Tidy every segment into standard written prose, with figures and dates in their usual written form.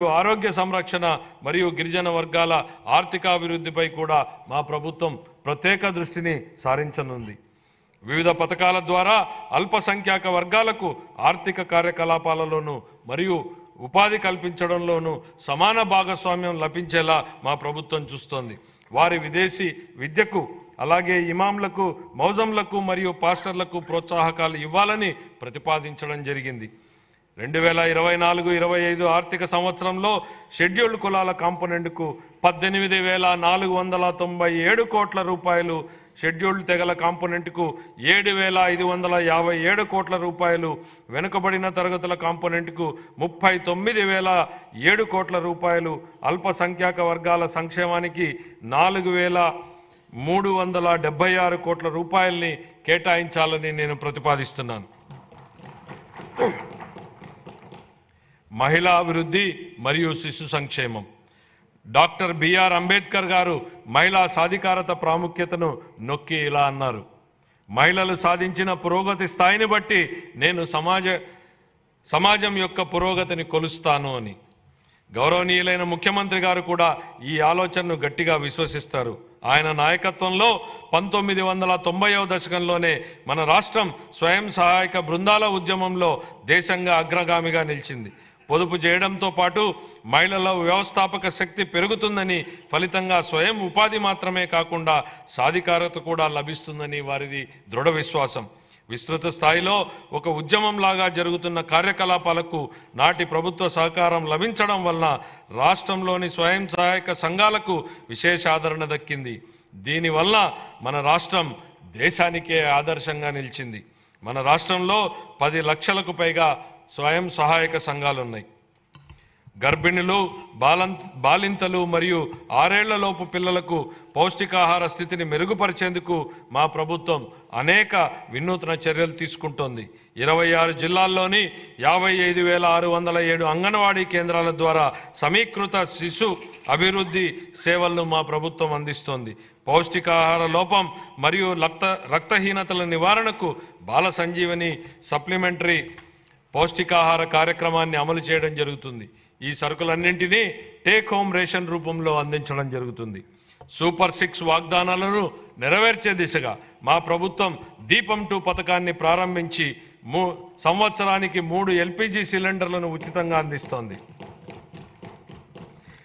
ఆరోగ్య సంరక్షణ మరియు గిరిజన వర్గాల ఆర్థికాభివృద్ధిపై కూడా మా ప్రభుత్వం ప్రత్యేక దృష్టిని సారించనుంది. వివిధ పథకాల ద్వారా అల్పసంఖ్యాక వర్గాలకు ఆర్థిక కార్యకలాపాలలోనూ మరియు ఉపాధి కల్పించడంలోనూ సమాన భాగస్వామ్యం లభించేలా మా ప్రభుత్వం చూస్తోంది. వారి విదేశీ విద్యకు అలాగే ఇమాంలకు, మౌజంలకు మరియు పాస్టర్లకు ప్రోత్సాహకాలు ఇవ్వాలని ప్రతిపాదించడం జరిగింది. 2024-25 ఆర్థిక సంవత్సరంలో షెడ్యూల్డ్ కులాల కాంపోనెంట్కు 18,497 కోట్ల రూపాయలు, షెడ్యూల్డ్ తెగల కాంపోనెంట్కు 7,557 కోట్ల రూపాయలు, వెనుకబడిన తరగతుల కాంపోనెంట్కు 39,007 కోట్ల రూపాయలు, అల్పసంఖ్యాక వర్గాల సంక్షేమానికి 4,376 కోట్ల రూపాయల్ని కేటాయించాలని నేను ప్రతిపాదిస్తున్నాను. మహిళా అభివృద్ధి మరియు శిశు సంక్షేమం. డాక్టర్ బిఆర్ అంబేద్కర్ గారు మహిళా సాధికారత ప్రాముఖ్యతను నొక్కి ఇలా అన్నారు: మహిళలు సాధించిన పురోగతి స్థాయిని బట్టి నేను సమాజం యొక్క పురోగతిని కొలుస్తాను అని. గౌరవనీయులైన ముఖ్యమంత్రి గారు కూడా ఈ ఆలోచనను గట్టిగా విశ్వసిస్తారు. ఆయన నాయకత్వంలో 1990వ దశకంలోనే మన రాష్ట్రం స్వయం సహాయక బృందాల ఉద్యమంలో దేశంగా అగ్రగామిగా నిలిచింది. పొదుపు చేయడంతో పాటు మహిళల వ్యవస్థాపక శక్తి పెరుగుతుందని, ఫలితంగా స్వయం ఉపాధి మాత్రమే కాకుండా సాధికారత కూడా లభిస్తుందని వారిది దృఢ విశ్వాసం. విస్తృత స్థాయిలో ఒక ఉద్యమంలాగా జరుగుతున్న కార్యకలాపాలకు నాటి ప్రభుత్వ సహకారం లభించడం వలన రాష్ట్రంలోని స్వయం సహాయక సంఘాలకు విశేష ఆదరణ దక్కింది. దీనివల్ల మన రాష్ట్రం దేశానికే ఆదర్శంగా నిలిచింది. మన రాష్ట్రంలో 10 లక్షలకు పైగా స్వయం సహాయక సంఘాలు ఉన్నాయి. గర్భిణులు, బాలింతలు మరియు 6 ఏళ్లలోపు పిల్లలకు పౌష్టికాహార స్థితిని మెరుగుపరిచేందుకు మా ప్రభుత్వం అనేక వినూత్న చర్యలు తీసుకుంటోంది. 26 జిల్లాల్లోని 55,607 అంగన్వాడీ కేంద్రాల ద్వారా సమీకృత శిశు అభివృద్ధి సేవలను మా ప్రభుత్వం అందిస్తోంది. పౌష్టికాహార లోపం మరియు రక్తహీనతల నివారణకు బాల సంజీవని సప్లిమెంటరీ పౌష్టికాహార కార్యక్రమాన్ని అమలు చేయడం జరుగుతుంది. ఈ సరుకులన్నింటినీ టేక్ హోమ్ రేషన్ రూపంలో అందించడం జరుగుతుంది. సూపర్ 6 వాగ్దానాలను నెరవేర్చే దిశగా మా ప్రభుత్వం దీపం 2 పథకాన్ని ప్రారంభించి సంవత్సరానికి 3 ఎల్పిజి సిలిండర్లను ఉచితంగా అందిస్తోంది.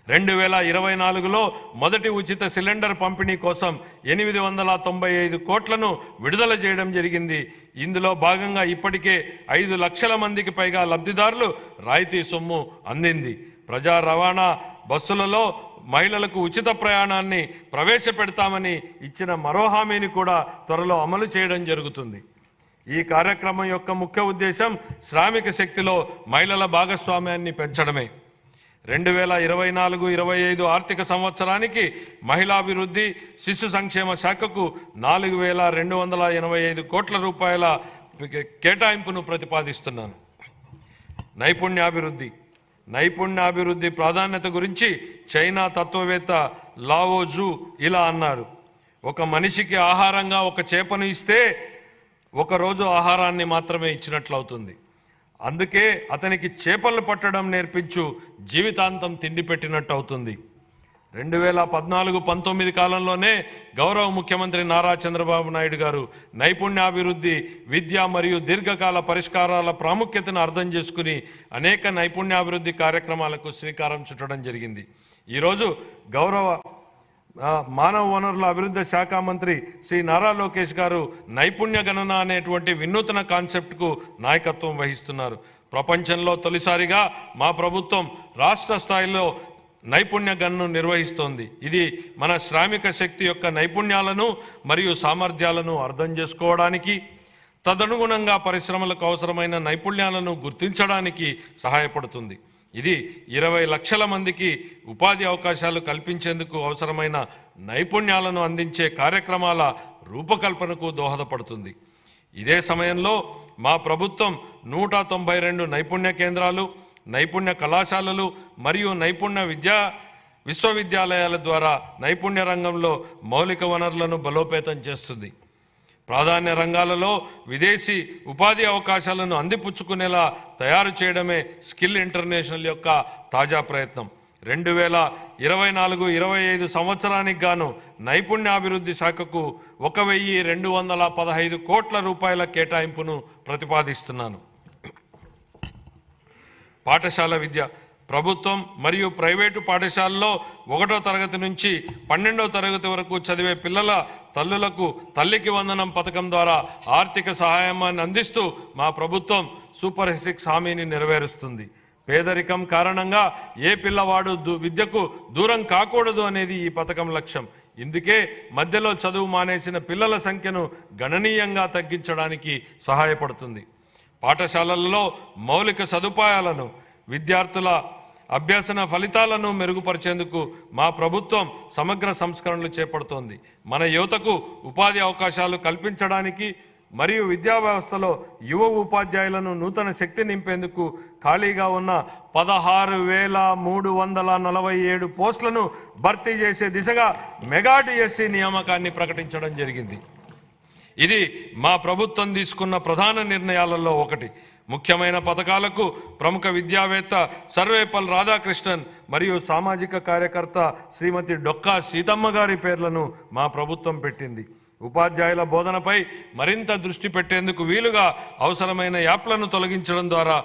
2024లో మొదటి ఉచిత సిలిండర్ పంపిణీ కోసం 895 కోట్లను విడుదల చేయడం జరిగింది. ఇందులో భాగంగా ఇప్పటికే 5 లక్షల మందికి పైగా లబ్ధిదారులు రాయితీ సొమ్ము అందింది. ప్రజా రవాణా బస్సులలో మహిళలకు ఉచిత ప్రయాణాన్ని ప్రవేశపెడతామని ఇచ్చిన మరో హామీని కూడా త్వరలో అమలు చేయడం జరుగుతుంది. ఈ కార్యక్రమం యొక్క ముఖ్య ఉద్దేశం శ్రామిక శక్తిలో మహిళల భాగస్వామ్యాన్ని పెంచడమే. 2024-25 ఆర్థిక సంవత్సరానికి మహిళాభివృద్ధి శిశు సంక్షేమ శాఖకు 4,285 కోట్ల రూపాయల కేటాయింపును ప్రతిపాదిస్తున్నాను. నైపుణ్యాభివృద్ధి ప్రాధాన్యత గురించి చైనా తత్వవేత్త లావో జూ ఇలా అన్నారు: ఒక మనిషికి ఆహారంగా ఒక చేపను ఇస్తే ఒకరోజు ఆహారాన్ని మాత్రమే ఇచ్చినట్లవుతుంది. అందుకే అతనికి చేపలు పట్టడం నేర్పించు, జీవితాంతం తిండి పెట్టినట్టు అవుతుంది. 2014-19 కాలంలోనే గౌరవ ముఖ్యమంత్రి నారా చంద్రబాబు నాయుడు గారు నైపుణ్యాభివృద్ధి, విద్య మరియు దీర్ఘకాల పరిష్కారాల ప్రాముఖ్యతను అర్థం చేసుకుని అనేక నైపుణ్యాభివృద్ధి కార్యక్రమాలకు శ్రీకారం చుట్టడం జరిగింది. ఈరోజు గౌరవ మానవ వనరుల అభివృద్ధి శాఖ మంత్రి శ్రీ నారా లోకేష్ గారు నైపుణ్య గణన అనేటువంటి వినూతన కాన్సెప్ట్కు నాయకత్వం వహిస్తున్నారు. ప్రపంచంలో తొలిసారిగా మా ప్రభుత్వం రాష్ట్ర స్థాయిలో నైపుణ్య గణనను నిర్వహిస్తోంది. ఇది మన శ్రామిక శక్తి యొక్క నైపుణ్యాలను మరియు సామర్థ్యాలను అర్థం చేసుకోవడానికి, తదనుగుణంగా పరిశ్రమలకు అవసరమైన నైపుణ్యాలను గుర్తించడానికి సహాయపడుతుంది. ఇది 20 లక్షల మందికి ఉపాధి అవకాశాలు కల్పించేందుకు అవసరమైన నైపుణ్యాలను అందించే కార్యక్రమాల రూపకల్పనకు దోహదపడుతుంది. ఇదే సమయంలో మా ప్రభుత్వం 192 నైపుణ్య కేంద్రాలు, నైపుణ్య కళాశాలలు మరియు నైపుణ్య విశ్వవిద్యాలయాల ద్వారా నైపుణ్య రంగంలో మౌలిక వనరులను బలోపేతం చేస్తుంది. ప్రాధాన్య రంగాలలో విదేశీ ఉపాధి అవకాశాలను అందిపుచ్చుకునేలా తయారు చేయడమే స్కిల్ ఇంటర్నేషనల్ యొక్క తాజా ప్రయత్నం. 2024-25 సంవత్సరానికి గాను నైపుణ్యాభివృద్ధి శాఖకు 1,215 కోట్ల రూపాయల కేటాయింపును ప్రతిపాదిస్తున్నాను. పాఠశాల విద్య. ప్రభుత్వం మరియు ప్రైవేటు పాఠశాలలో 1వ తరగతి నుంచి 12వ తరగతి వరకు చదివే పిల్లల తల్లులకు తల్లికి వందనం పథకం ద్వారా ఆర్థిక సహాయాన్ని అందిస్తూ మా ప్రభుత్వం సూపర్ 6 హామీని నెరవేరుస్తుంది. పేదరికం కారణంగా ఏ పిల్లవాడు విద్యకు దూరం కాకూడదు అనేది ఈ పథకం లక్ష్యం. ఇందుకే మధ్యలో చదువు మానేసిన పిల్లల సంఖ్యను గణనీయంగా తగ్గించడానికి సహాయపడుతుంది. పాఠశాలల్లో మౌలిక సదుపాయాలను, విద్యార్థుల అభ్యసన ఫలితాలను మెరుగుపరిచేందుకు మా ప్రభుత్వం సమగ్ర సంస్కరణలు చేపడుతోంది. మన యువతకు ఉపాధి అవకాశాలు కల్పించడానికి మరియు విద్యా వ్యవస్థలో యువ ఉపాధ్యాయులను నూతన శక్తి నింపేందుకు ఖాళీగా ఉన్న 16,347 పోస్టులను భర్తీ చేసే దిశగా మెగా డిఎస్సి నియామకాన్ని ప్రకటించడం జరిగింది. ఇది మా ప్రభుత్వం తీసుకున్న ప్రధాన నిర్ణయాలలో ఒకటి. ముఖ్యమైన పథకాలకు ప్రముఖ విద్యావేత్త సర్వేపల్లి రాధాకృష్ణన్ మరియు సామాజిక కార్యకర్త శ్రీమతి డొక్కా సీతమ్మ గారి పేర్లను మా ప్రభుత్వం పెట్టింది. ఉపాధ్యాయుల బోధనపై మరింత దృష్టి పెట్టేందుకు వీలుగా అవసరమైన యాప్లను తొలగించడం ద్వారా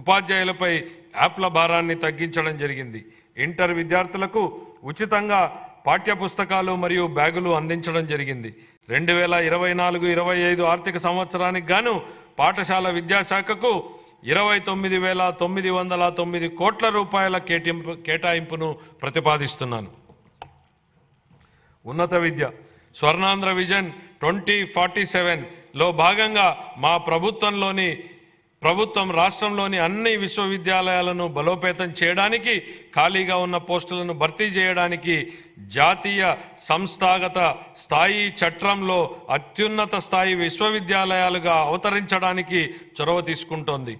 ఉపాధ్యాయులపై యాప్ల భారాన్ని తగ్గించడం జరిగింది. ఇంటర్ విద్యార్థులకు ఉచితంగా పాఠ్యపుస్తకాలు మరియు బ్యాగులు అందించడం జరిగింది. 2024-25 ఆర్థిక సంవత్సరానికి గాను పాఠశాల విద్యాశాఖకు 29,909 కోట్ల రూపాయల కేటాయింపును ప్రతిపాదిస్తున్నాను. ఉన్నత విద్య. స్వర్ణాంధ్ర విజన్ 2047లో భాగంగా మా ప్రభుత్వం రాష్ట్రంలోని అన్ని విశ్వవిద్యాలయాలను బలోపేతం చేయడానికి, ఖాళీగా ఉన్న పోస్టులను భర్తీ చేయడానికి జాతీయ సంస్థాగత స్థాయి చట్రంలో అత్యున్నత స్థాయి విశ్వవిద్యాలయాలుగా అవతరించడానికి చొరవ తీసుకుంటోంది.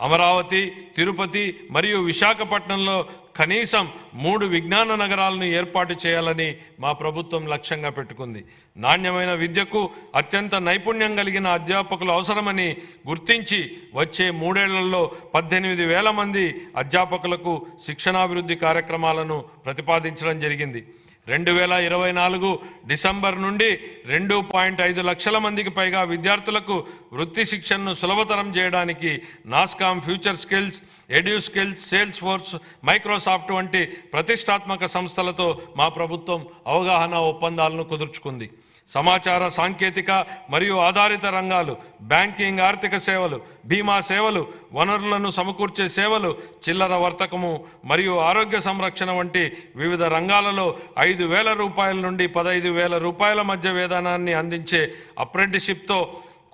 అమరావతి, తిరుపతి మరియు విశాఖపట్నంలో కనీసం 3 విజ్ఞాన నగరాలను ఏర్పాటు చేయాలని మా ప్రభుత్వం లక్ష్యంగా పెట్టుకుంది. నాణ్యమైన విద్యకు అత్యంత నైపుణ్యం కలిగిన అధ్యాపకులు అవసరమని గుర్తించి వచ్చే 3 ఏళ్లలో 18,000 మంది అధ్యాపకులకు శిక్షణాభివృద్ధి కార్యక్రమాలను ప్రతిపాదించడం జరిగింది. 2024 డిసెంబర్ నుండి 2.5 లక్షల మందికి పైగా విద్యార్థులకు వృత్తి శిక్షణను సులభతరం చేయడానికి NASSCOM, future skills, edu skills, sales force, Microsoft వంటి ప్రతిష్టాత్మక సంస్థలతో మా ప్రభుత్వం అవగాహన ఒప్పందాలను కుదుర్చుకుంది. సమాచార సాంకేతిక మరియు ఆధారిత రంగాలు, బ్యాంకింగ్, ఆర్థిక సేవలు, బీమా సేవలు, వనరులను సమకూర్చే సేవలు, చిల్లర వర్తకము మరియు ఆరోగ్య సంరక్షణ వంటి వివిధ రంగాలలో 5,000 రూపాయల నుండి 15,000 రూపాయల మధ్య వేతనాన్ని అందించే అప్రెంటిస్షిప్తో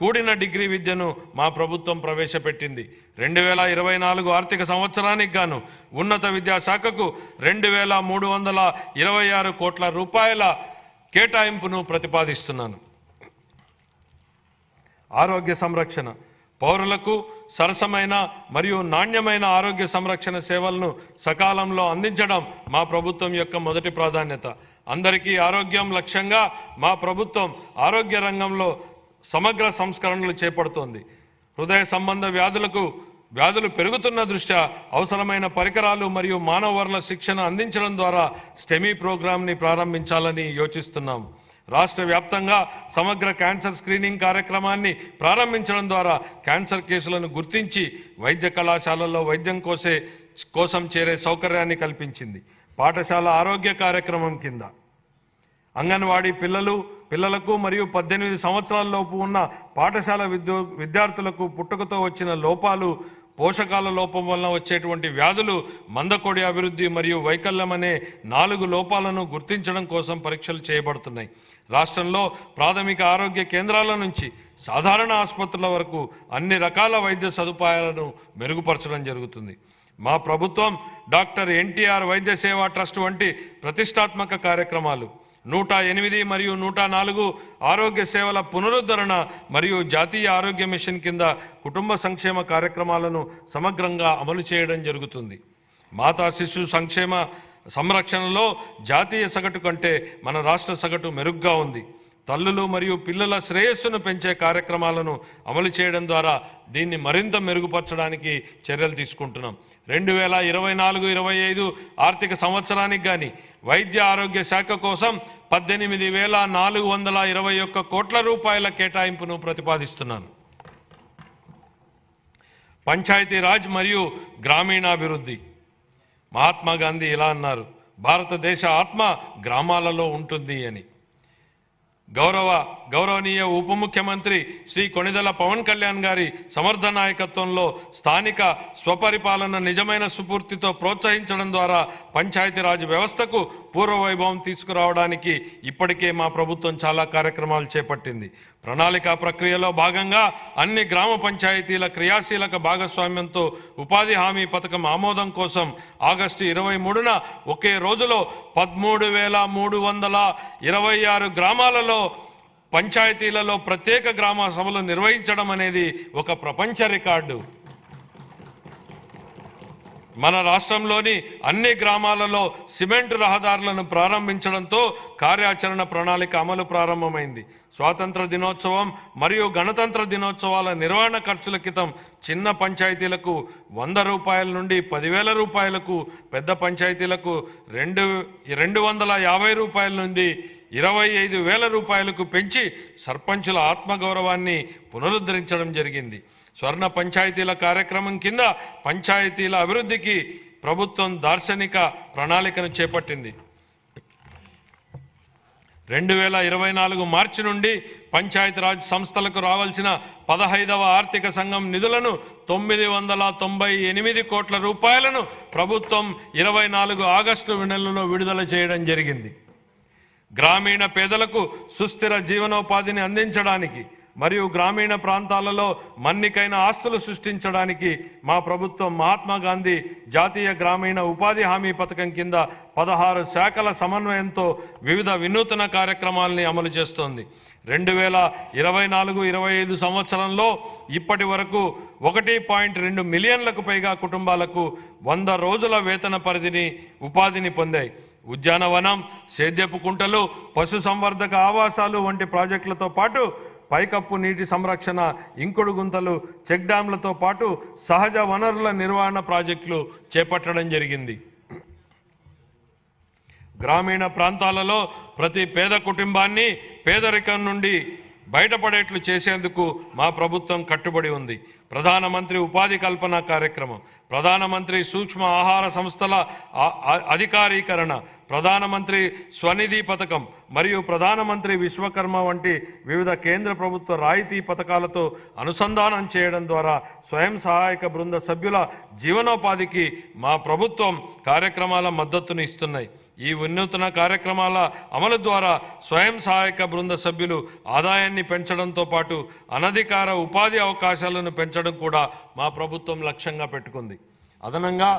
కూడిన డిగ్రీ విద్యను మా ప్రభుత్వం ప్రవేశపెట్టింది. 2024 ఆర్థిక సంవత్సరానికి గాను ఉన్నత విద్యాశాఖకు 2,326 కోట్ల రూపాయల కేటాయింపును ప్రతిపాదిస్తున్నాను. ఆరోగ్య సంరక్షణ. పౌరులకు సరసమైన మరియు నాణ్యమైన ఆరోగ్య సంరక్షణ సేవలను సకాలంలో అందించడం మా ప్రభుత్వం యొక్క మొదటి ప్రాధాన్యత. అందరికీ ఆరోగ్యం లక్ష్యంగా మా ప్రభుత్వం ఆరోగ్య రంగంలో సమగ్ర సంస్కరణలు చేపడుతోంది. హృదయ సంబంధ వ్యాధులు పెరుగుతున్న దృష్ట్యా అవసరమైన పరికరాలు మరియు మానవ వనరుల శిక్షణ అందించడం ద్వారా స్టెమీ ప్రోగ్రాంని ప్రారంభించాలని యోచిస్తున్నాం. రాష్ట్ర వ్యాప్తంగా సమగ్ర క్యాన్సర్ స్క్రీనింగ్ కార్యక్రమాన్ని ప్రారంభించడం ద్వారా క్యాన్సర్ కేసులను గుర్తించి వైద్య కళాశాలల్లో వైద్యం కోసం చేరే సౌకర్యాన్ని కల్పించింది. పాఠశాల ఆరోగ్య కార్యక్రమం కింద అంగన్వాడీ పిల్లలకు మరియు 18 సంవత్సరాల లోపు ఉన్న పాఠశాల విద్యార్థులకు పుట్టుకతో వచ్చిన లోపాలు, పోషకాల లోపం వలన వచ్చేటువంటి వ్యాధులు, మందకొడి అభివృద్ధి మరియు వైకల్యం అనే 4 లోపాలను గుర్తించడం కోసం పరీక్షలు చేయబడుతున్నాయి. రాష్ట్రంలో ప్రాథమిక ఆరోగ్య కేంద్రాల నుంచి సాధారణ ఆసుపత్రుల వరకు అన్ని రకాల వైద్య సదుపాయాలను మెరుగుపరచడం జరుగుతుంది. మా ప్రభుత్వం డాక్టర్ ఎన్టీఆర్ వైద్య సేవా ట్రస్ట్ వంటి ప్రతిష్టాత్మక కార్యక్రమాలు, 108 మరియు 104 ఆరోగ్య సేవల పునరుద్ధరణ మరియు జాతీయ ఆరోగ్య మిషన్ కింద కుటుంబ సంక్షేమ కార్యక్రమాలను సమగ్రంగా అమలు చేయడం జరుగుతుంది. మాతా శిశు సంరక్షణలో జాతీయ సగటు కంటే మన రాష్ట్ర సగటు మెరుగ్గా ఉంది. తల్లులు మరియు పిల్లల శ్రేయస్సును పెంచే కార్యక్రమాలను అమలు చేయడం ద్వారా దీన్ని మరింత మెరుగుపరచడానికి చర్యలు తీసుకుంటున్నాం. 2024-25 ఆర్థిక సంవత్సరానికి గాని వైద్య ఆరోగ్య శాఖ కోసం 18,421 కోట్ల రూపాయల కేటాయింపును ప్రతిపాదిస్తున్నాను. పంచాయతీరాజ్ మరియు గ్రామీణాభివృద్ధి. మహాత్మా గాంధీ ఇలా అన్నారు, భారతదేశ ఆత్మ గ్రామాలలో ఉంటుంది అని. గౌరవనీయ ఉప ముఖ్యమంత్రి శ్రీ కొణిదెల పవన్ కళ్యాణ్ గారి సమర్థ నాయకత్వంలో స్థానిక స్వపరిపాలన నిజమైన స్ఫూర్తితో ప్రోత్సహించడం ద్వారా పంచాయతీరాజ్ వ్యవస్థకు పూర్వవైభవం తీసుకురావడానికి ఇప్పటికే మా ప్రభుత్వం చాలా కార్యక్రమాలు చేపట్టింది. ప్రణాళిక ప్రక్రియలో భాగంగా అన్ని గ్రామ పంచాయతీల క్రియాశీలక భాగస్వామ్యంతో ఉపాధి హామీ పథకం ఆమోదం కోసం ఆగస్టు 23న ఒకే రోజులో 13,326 గ్రామాలలో పంచాయతీలలో ప్రత్యేక గ్రామ సభలు నిర్వహించడం అనేది ఒక ప్రపంచ రికార్డు. మన రాష్ట్రంలోని అన్ని గ్రామాలలో సిమెంట్ రహదారులను ప్రారంభించడంతో కార్యాచరణ ప్రణాళిక అమలు ప్రారంభమైంది. స్వాతంత్ర దినోత్సవం మరియు గణతంత్ర దినోత్సవాల నిర్వహణ ఖర్చుల క్రితం చిన్న పంచాయతీలకు 100 రూపాయల నుండి 10,000 రూపాయలకు, పెద్ద పంచాయతీలకు 250 రూపాయల నుండి 25,000 రూపాయలకు పెంచి సర్పంచుల ఆత్మగౌరవాన్ని పునరుద్ధరించడం జరిగింది. స్వర్ణ పంచాయతీల కార్యక్రమం కింద పంచాయతీల అభివృద్ధికి ప్రభుత్వం దార్శనిక ప్రణాళికను చేపట్టింది. 2024 మార్చి నుండి పంచాయతీరాజ్ సంస్థలకు రావాల్సిన 15వ ఆర్థిక సంఘం నిధులను 998 కోట్ల రూపాయలను ప్రభుత్వం 24 ఆగస్టు నెలలో విడుదల చేయడం జరిగింది. గ్రామీణ పేదలకు సుస్థిర జీవనోపాధిని అందించడానికి మరియు గ్రామీణ ప్రాంతాలలో మన్నికైన ఆస్తులు సృష్టించడానికి మా ప్రభుత్వం మహాత్మా గాంధీ జాతీయ గ్రామీణ ఉపాధి హామీ పథకం కింద 16 శాఖల సమన్వయంతో వివిధ వినూతన కార్యక్రమాలని అమలు చేస్తోంది. 2024-25 సంవత్సరంలో ఇప్పటి వరకు 1.2 మిలియన్లకు పైగా కుటుంబాలకు 100 రోజుల వేతన పరిధిని ఉపాధిని పొందాయి. ఉద్యానవనం, సేద్యపు కుంటలు, పశు సంవర్ధక ఆవాసాలు వంటి ప్రాజెక్టులతో పాటు పైకప్పు నీటి సంరక్షణ, ఇంకుడు గుంతలు, చెక్ డ్యాంలతో పాటు సహజ వనరుల నిర్వహణ ప్రాజెక్టులు చేపట్టడం జరిగింది. గ్రామీణ ప్రాంతాలలో ప్రతి పేద కుటుంబాన్ని పేదరికం నుండి బయటపడేట్లు చేసేందుకు మా ప్రభుత్వం కట్టుబడి ఉంది. ప్రధానమంత్రి ఉపాధి కల్పన కార్యక్రమం, ప్రధానమంత్రి సూక్ష్మ ఆహార సంస్థల అధికారీకరణ, ప్రధానమంత్రి స్వనిధి పథకం మరియు ప్రధానమంత్రి విశ్వకర్మ వంటి వివిధ కేంద్ర ప్రభుత్వ రాయితీ పథకాలతో అనుసంధానం చేయడం ద్వారా స్వయం సహాయక బృంద సభ్యుల జీవనోపాధికి మా ప్రభుత్వం కార్యక్రమాల మద్దతును ఇస్తున్నాయి. ఈ వినూత్న కార్యక్రమాల అమలు ద్వారా స్వయం సహాయక బృంద సభ్యులు ఆదాయాన్ని పెంచడంతో పాటు అనధికార ఉపాధి అవకాశాలను పెంచడం కూడా మా ప్రభుత్వం లక్ష్యంగా పెట్టుకుంది. అదనంగా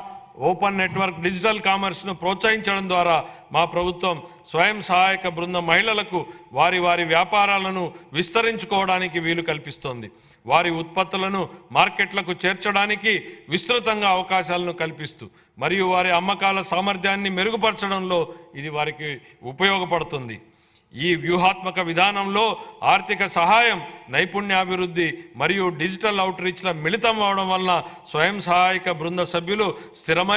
ఓపెన్ నెట్వర్క్ డిజిటల్ కామర్స్ను ప్రోత్సహించడం ద్వారా మా ప్రభుత్వం స్వయం సహాయక బృంద మహిళలకు వారి వ్యాపారాలను విస్తరించుకోవడానికి వీలు కల్పిస్తోంది. వారి ఉత్పత్తులను మార్కెట్లకు చేర్చడానికి విస్తృతంగా అవకాశాలను కల్పిస్తూ మరియు వారి అమ్మకాల సామర్థ్యాన్ని మెరుగుపరచడంలో ఇది వారికి ఉపయోగపడుతుంది. ఈ వ్యూహాత్మక విధానంలో ఆర్థిక సహాయం, నైపుణ్యాభివృద్ధి మరియు డిజిటల్ అవుట్రీచ్ల మిళితం అవడం వలన స్వయం సహాయక బృంద సభ్యులు స్థిరమైన